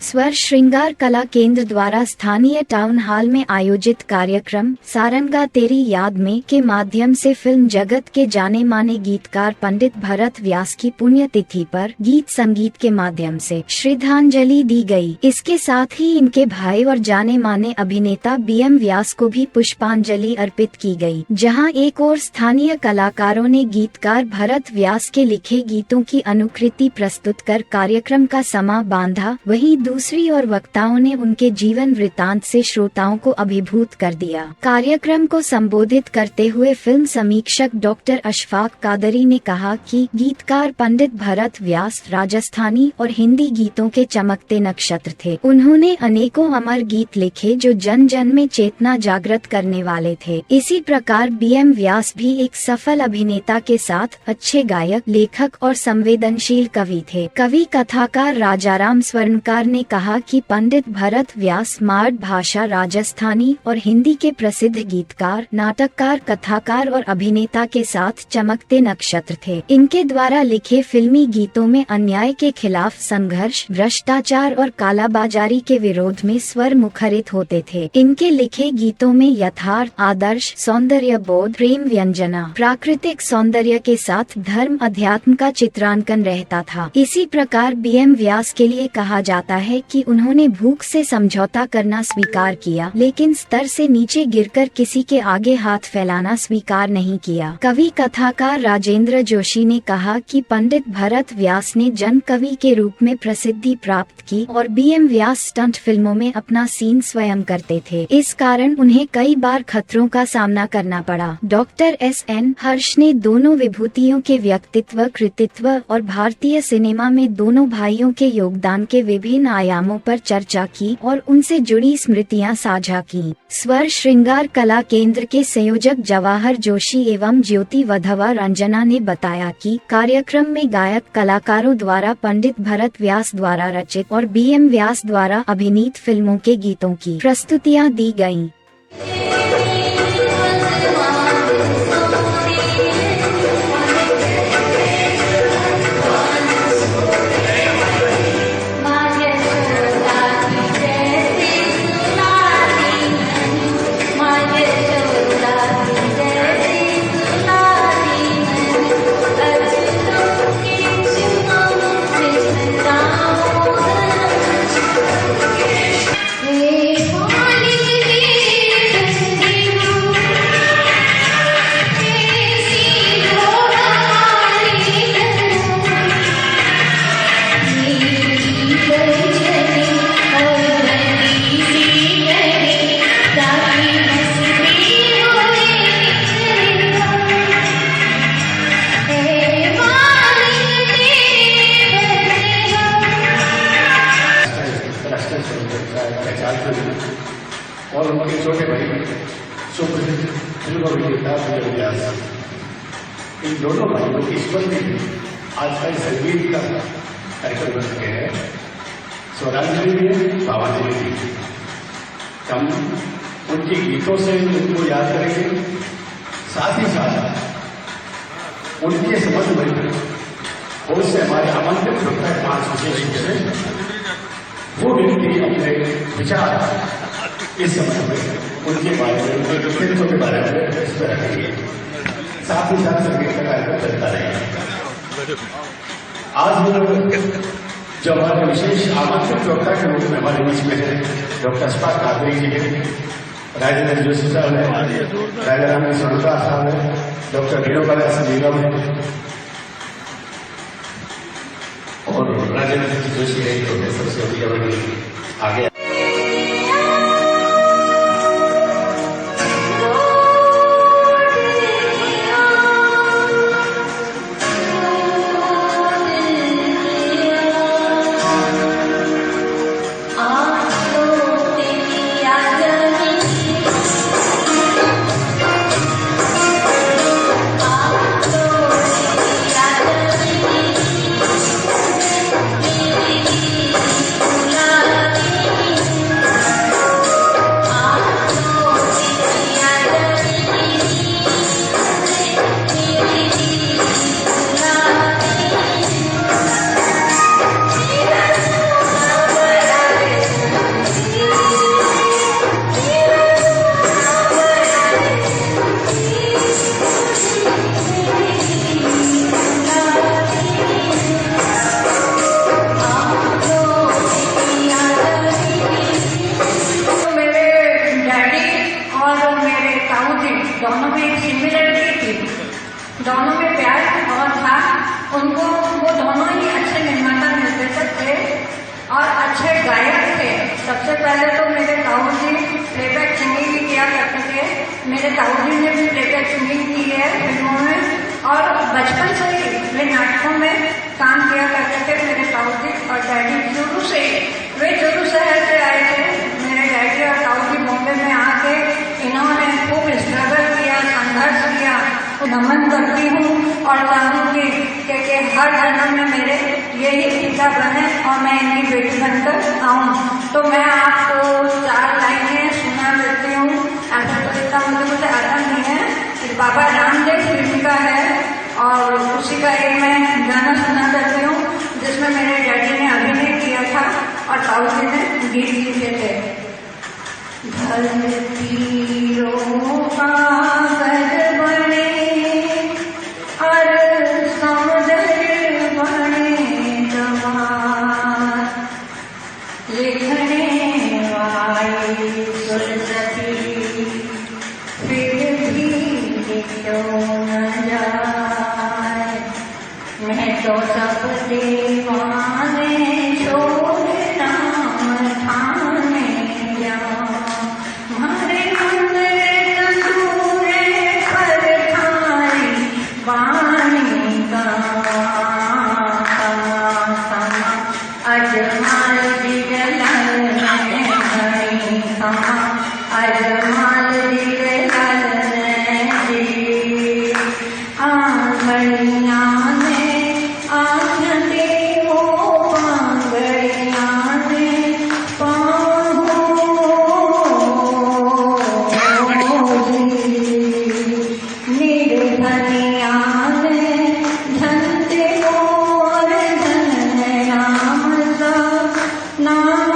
स्वर श्रृंगार कला केंद्र द्वारा स्थानीय टाउन हॉल में आयोजित कार्यक्रम सारंगा तेरी याद में के माध्यम से फिल्म जगत के जाने माने गीतकार पंडित भरत व्यास की पुण्यतिथि पर गीत संगीत के माध्यम से श्रद्धांजलि दी गई। इसके साथ ही इनके भाई और जाने माने अभिनेता BM व्यास को भी पुष्पांजलि अर्पित की गई। जहां एक और स्थानीय कलाकारों ने गीतकार भरत व्यास के लिखे गीतों की अनुकृति प्रस्तुत कर कार्यक्रम का समा बांधा, वहीं दूसरी ओर वक्ताओं ने उनके जीवन वृतांत से श्रोताओं को अभिभूत कर दिया। कार्यक्रम को संबोधित करते हुए फिल्म समीक्षक डॉक्टर अशफाक कादरी ने कहा कि गीतकार पंडित भरत व्यास राजस्थानी और हिंदी गीतों के चमकते नक्षत्र थे। उन्होंने अनेकों अमर गीत लिखे जो जन जन में चेतना जागृत करने वाले थे। इसी प्रकार BM व्यास भी एक सफल अभिनेता के साथ अच्छे गायक, लेखक और संवेदनशील कवि थे। कवि कथाकार राजाराम स्वर्णकार ने कहा कि पंडित भरत व्यास मारठ भाषा, राजस्थानी और हिंदी के प्रसिद्ध गीतकार, नाटककार, कथाकार और अभिनेता के साथ चमकते नक्षत्र थे। इनके द्वारा लिखे फिल्मी गीतों में अन्याय के खिलाफ संघर्ष, भ्रष्टाचार और कालाबाजारी के विरोध में स्वर मुखरित होते थे। इनके लिखे गीतों में यथार्थ, आदर्श, सौंदर्य बोध, प्रेम व्यंजना, प्राकृतिक सौंदर्य के साथ धर्म अध्यात्म का चित्रांकन रहता था। इसी प्रकार BM व्यास के लिए कहा जाता है कि उन्होंने भूख से समझौता करना स्वीकार किया, लेकिन स्तर से नीचे गिरकर किसी के आगे हाथ फैलाना स्वीकार नहीं किया। कवि कथाकार राजेंद्र जोशी ने कहा कि पंडित भरत व्यास ने जन कवि के रूप में प्रसिद्धि प्राप्त की और BM व्यास स्टंट फिल्मों में अपना सीन स्वयं करते थे। इस कारण उन्हें कई बार खतरों का सामना करना पड़ा। डॉक्टर SN हर्ष ने दोनों विभूतियों के व्यक्तित्व, कृतित्व और भारतीय सिनेमा में दोनों भाइयों के योगदान के विभिन्न आयामों पर चर्चा की और उनसे जुड़ी स्मृतियां साझा की। स्वर श्रृंगार कला केंद्र के संयोजक जवाहर जोशी एवं ज्योति वधवा रंजना ने बताया कि कार्यक्रम में गायक कलाकारों द्वारा पंडित भरत व्यास द्वारा रचित और BM व्यास द्वारा अभिनीत फिल्मों के गीतों की प्रस्तुतियां दी गयी। और उनके छोटे भाई सुप्रसिद्ध फिल्म अभिनेता BM व्यास, इन दोनों भाइयों की स्मृति में आज का संगीत का कार्यक्रम बन सके हैं। स्वरांजलि भी है, भावांजलि भी है। हम उनके गीतों से उनको याद करेंगे, साथ ही साथ उनके संबंध में बहुत से हमारे आमंत्रित होता है 5 विशेष रूप से वो व्यक्ति अपने विचार इस समय में उनके बारे में, उनके व्यक्तित्व के बारे में इस तरह रखेंगे। साथ ही साथ संगीत का कार्यक्रम चलता रहेगा। आज जो हमारे विशेष आमंत्रित वक्ता के रूप में हमारे बीच में है डॉक्टर अशफाक कादरी जी है, राजेंद्र जोशी साहब है, राजाराम स्वर्णकार साहब है, डॉक्टर वेणुगोपाल निगम है और राजेंद्र जोशी है, प्रोफेसर से आगे मेरे ताऊ जी ने भी लेकर सिंगिंग की है फिल्मों में, और बचपन से ही वे नाटकों में काम किया करते थे मेरे ताऊ जी और डैडी। शुरू से ही वे जुरू शहर से आए थे। मेरे डैडी और ताऊ जी बॉम्बे में आके इन्होंने खूब स्ट्रगल किया, संघर्ष किया। नमन करती हूँ और चाहूँगी कि हर जन्म में मेरे यही पिता बने और मैं इनकी बेटी बनकर आऊँ। तो मैं आपको 4 लाइनें सुना देती हूँ। ऐसा तो इतना मुझे आता नहीं है। बाबा रामदेव फिल्म का है और उसी का एक मैं गाना सुना करती हूँ जिसमें मेरे डैडी ने अभिनय किया था और ताऊ जी ने गीत लिखे थे। धरतीरों कागज बने और समुद्र बने गवार, लिखने वाली सुरसती फिर भी क्यों न जाए। मैं तो सब दीवाने छोड़ नाम थाने जाऊं। हमारे मन तंदूरे पर थारी वाणी का अजमाल दिगलल में घड़ी कमा, अजमाल दिगलल जी आंगड़िया में आंखते हो पांगड़िया में पाहू निर्धनिया में धनते हो और धन नाम सा नाम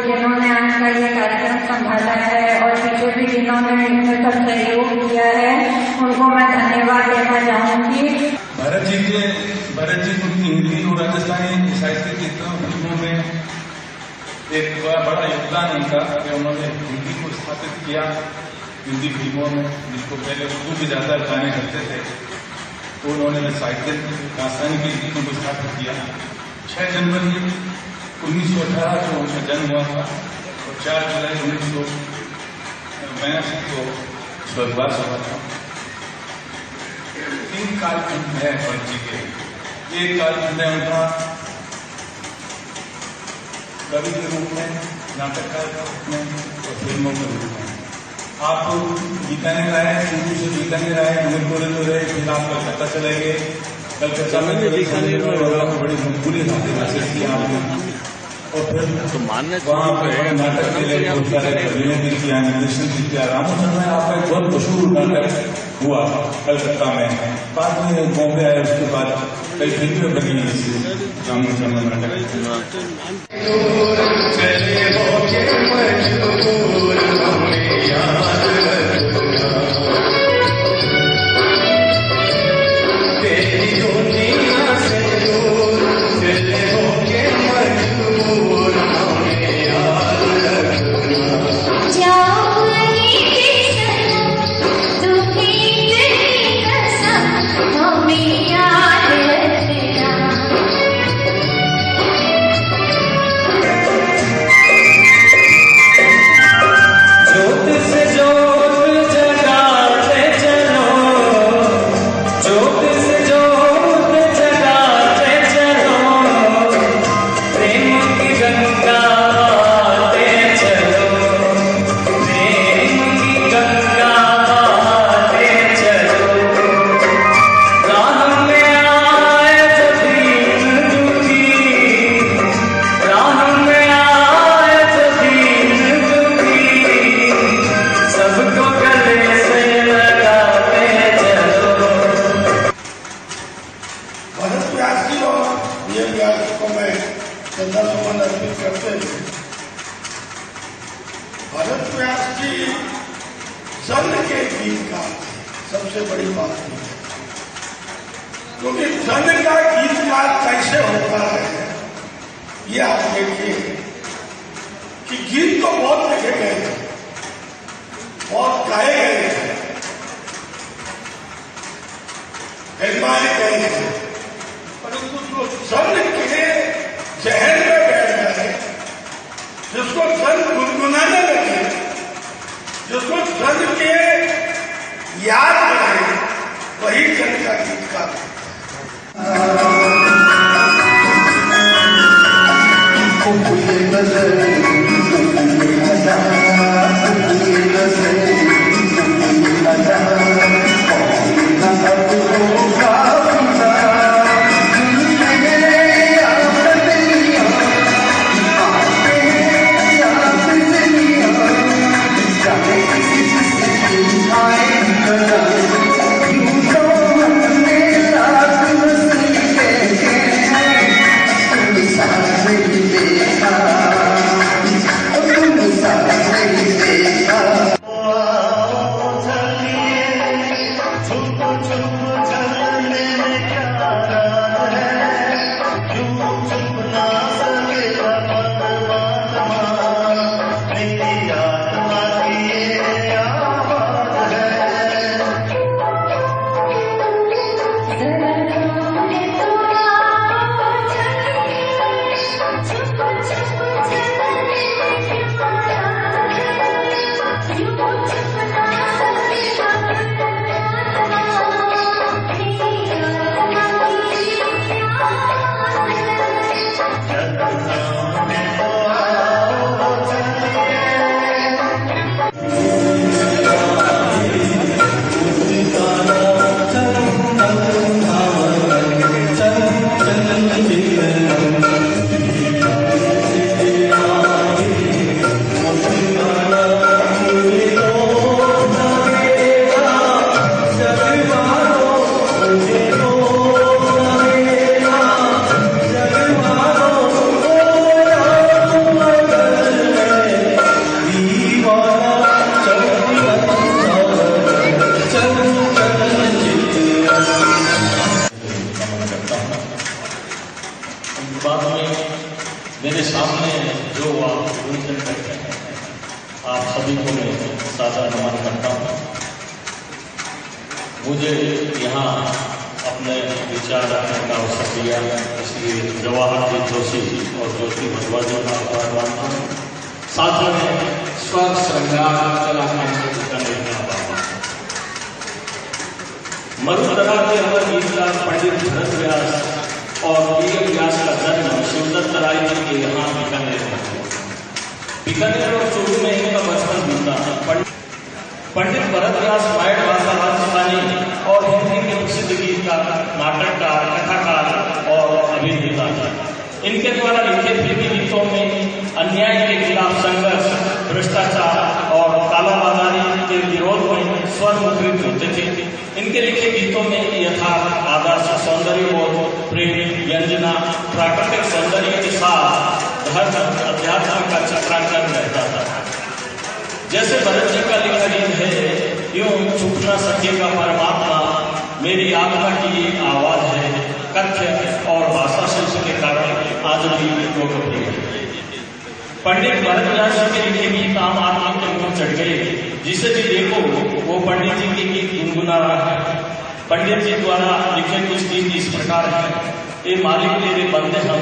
जिन्होंने आज का ये कार्यक्रम संभाला है और पीछे भी जिन्होंने इनमें सब सहयोग किया है उनको मैं धन्यवाद देना चाहूंगी। भरत जी को हिंदी और राजस्थानी साहित्य की फिल्मों में एक बड़ा योगदान उनका कि उन्होंने हिंदी को स्थापित किया हिंदी फिल्मों में, जिसको पहले उर्दू के ज्यादा गाने करते थे, तो उन्होंने साहित्य राजस्थानी की गीतों को स्थापित किया। 6 जनवरी 1918 को उनका जन्म हुआ था और 4 जुलाई 1982 को स्वर्गवास हुआ था। 3 कालखंड है भरत जी के। एक कालखंड है उनका कवि के रूप में, नाटककार के रूप में और फिल्मों के रूप में। आप गीताने गाए, शुरू से गीताने गाए, मुझे तो रहे, फिर आप कलकत्ता चले गए। कलकत्ता में बड़ी मजबूरी हासिल की आपने और फिर वहाँ पे नाटक के लिए बहुत सारे कवियों की किया, निर्देशन की किया। रामचंद्र में आपका एक बहुत मशहूर नाटक हुआ कलकत्ता में, बाद में बॉम्बे आए, उसके बाद कई फिल्में बनी रामचंद्र नाटक। भरत व्यास जी जन्म के गीतकार थे। सबसे बड़ी बात है, क्योंकि धन का गीतकार कैसे होता है ये आप देखिए कि गीत तो बहुत लिखे गए थे, बहुत गाए गए थे, फिल्माए गए थे, परंतु जो धन के जहन में बैठ गए, जिसको धन गुनगुनाने लगे, जिसको धन के याद रहे, वही जन का गीतकार है। मेरे सामने जो आप पूजन करते हैं, आप सभी को मैं सादा नमन करता हूँ। मुझे यहाँ अपने विचार रखने का अवसर दिया, इसलिए जवाहर जोशी और ज्योति भटवाजी का आभार मानता हूँ। साथ में स्वर श्रृंगार कलाकार मरुधरा के अमर गीतकार पंडित भरत व्यास और वीर व्यास का जन्म शिवदत्त राय जी के यहाँ बीकानेर में हुआ। बीकानेर और चूरू में इनका बचपन बीता। पंडित भरत व्यास मायड़ भाषा राजस्थानी और हिंदी के प्रसिद्ध गीतकार, नाटककार, कथाकार और अभिनेता था। इनके द्वारा लिखे फिल्मी गीतों में अन्याय के खिलाफ संघर्ष, भ्रष्टाचार और कालाबाजारी के विरोध में स्वर मुखरित होते थे। इनके लिखे गीतों में यथार्थ, आदर्श, सौंदर्य बोध, प्रेम, व्यंजना, प्राकृतिक सौंदर्य के साथ धर्म, अध्यात्म का चित्रांकन रहता था। जैसे भरत जी का लिखा गीत है, यूं छुप न सकेगा परमात्मा, मेरी आत्मा की ये आवाज है, कथ्य और भाषा शिल्प के कारण आज भी लोकप्रिय है। पंडित भरत व्यास जी के लिखे गीत आम आदमी के मुंह चढ़ गए। जिसे भी देखो वो पंडित जी के गीत गुनगुना रहा है। पंडित जी द्वारा लिखे कुछ गीत इस प्रकार है। ए मालिक तेरे बंदे हम,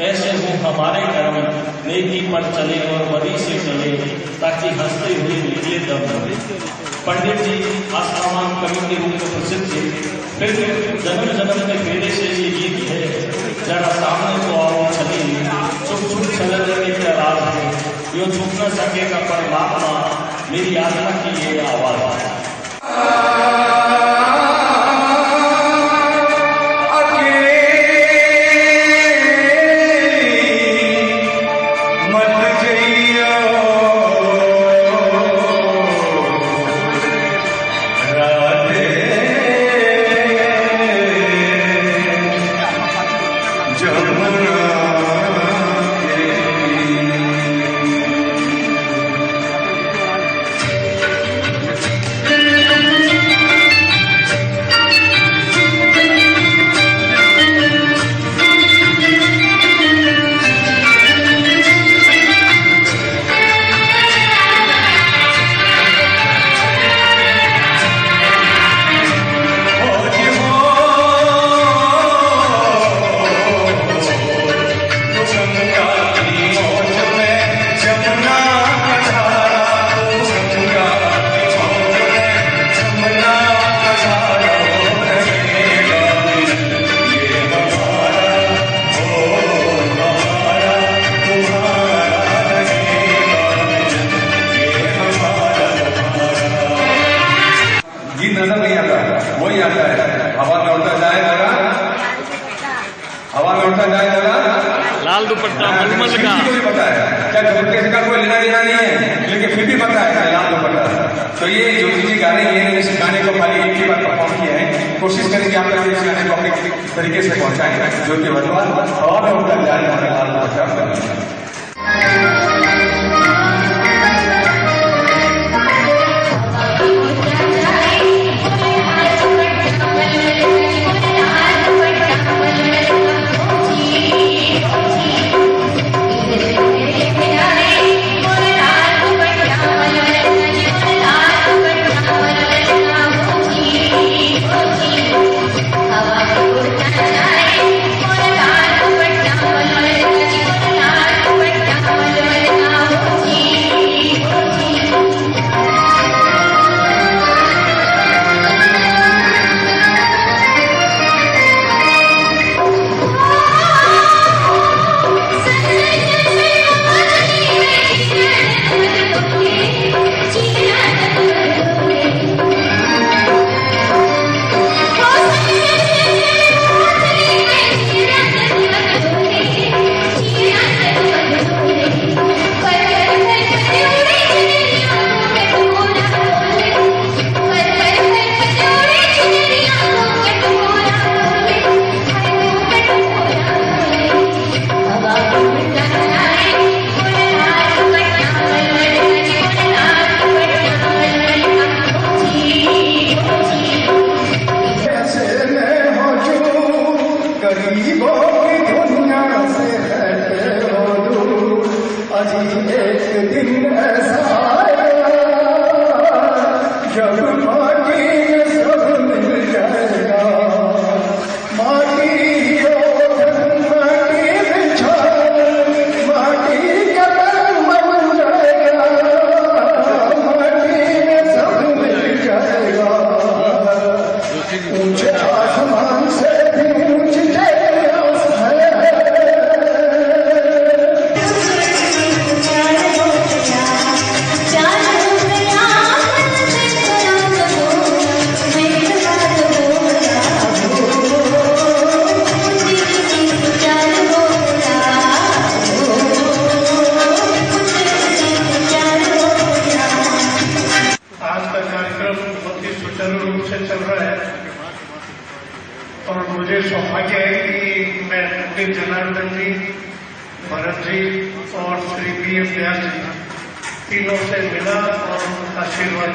ऐसे हो हमारे कर्म, नेकी पर चले और बदी से चले, ताकि हंसते हुए निकले दम। पंडित जी आसमान कवि के रूप में प्रसिद्ध थे। फिर जन्म जन्म के फेरे से ये गीत है, जरा सामने तो आओ छली, चुप चुप चलने में क्या राज है, यो छुप न सकेगा परमात्मा, मेरी आत्मा की ये आवाज है। दुपट्टा मलमल का। को भी पता है क्या दुपट्टे का कोई लेना देना नहीं है, लेकिन फिर भी पता है क्या लाल दुपट्टा है। तो ये ज्योति जी गा रही है, इस गाने को खाली एक ही बार परफॉर्म किया है। कोशिश करें कि आप लोग इस गाने को अपने तरीके से पहुंचाएं। ज्योति भगवान और उनका ज्ञान हमारे लाल दुपट्टा। और मुझे सौभाग्य है कि मैं पंडित जनार्दन जी, भरत जी और श्री पी एम व्यास जी तीनों से मिला और उनका आशीर्वाद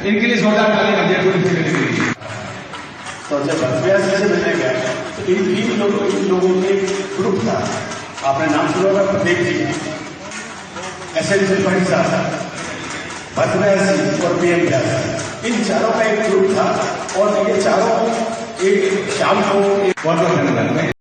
इनके लिए जोरदार ताली बजाइए। तो जब व्यास जी से मिलने गया तो इन लोगों के ग्रुप था, आपने नाम सुना होगा प्रदीप जी, SN त्रिपाठी साहब, भरत जी और PM व्यास, इन चारों का एक ग्रुप था और ये चारों एक शाम को